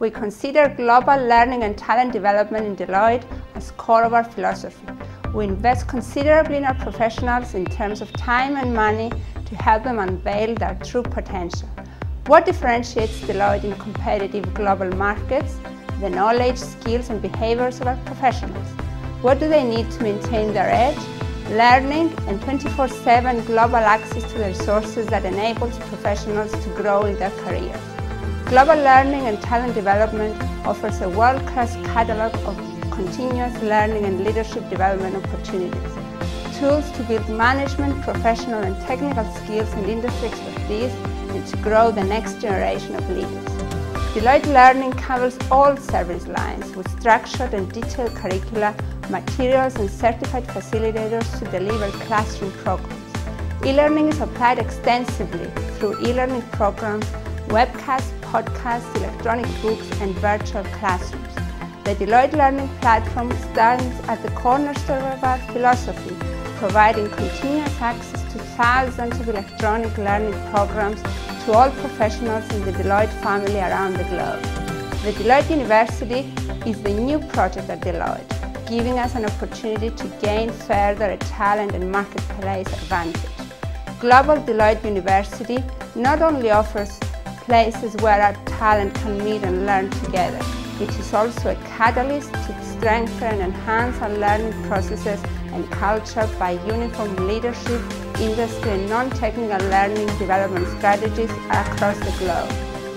We consider global learning and talent development in Deloitte as core of our philosophy. We invest considerably in our professionals in terms of time and money to help them unveil their true potential. What differentiates Deloitte in competitive global markets? The knowledge, skills and behaviors of our professionals. What do they need to maintain their edge? Learning and 24/7 global access to the resources that enables professionals to grow in their careers. Global learning and talent development offers a world-class catalog of continuous learning and leadership development opportunities, tools to build management, professional and technical skills and industry expertise, and to grow the next generation of leaders. Deloitte Learning covers all service lines with structured and detailed curricula, materials and certified facilitators to deliver classroom programs. E-learning is applied extensively through e-learning programs, webcasts, podcasts, electronic books and virtual classrooms. The Deloitte Learning platform stands at the cornerstone of our philosophy, providing continuous access to thousands of electronic learning programs to all professionals in the Deloitte family around the globe. The Deloitte University is the new project at Deloitte, giving us an opportunity to gain further a talent and marketplace advantage. Global Deloitte University not only offers places where our talent can meet and learn together, it is also a catalyst to strengthen and enhance our learning processes and culture by uniform leadership, industry and non-technical learning development strategies across the globe.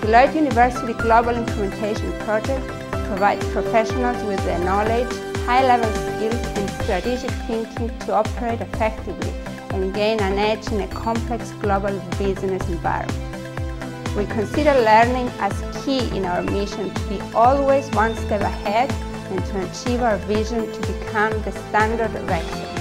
Deloitte University Global Implementation Project provides professionals with the knowledge, high-level skills and strategic thinking to operate effectively and gain an edge in a complex global business environment. We consider learning as key in our mission to be always one step ahead and to achieve our vision to become the standard of excellence.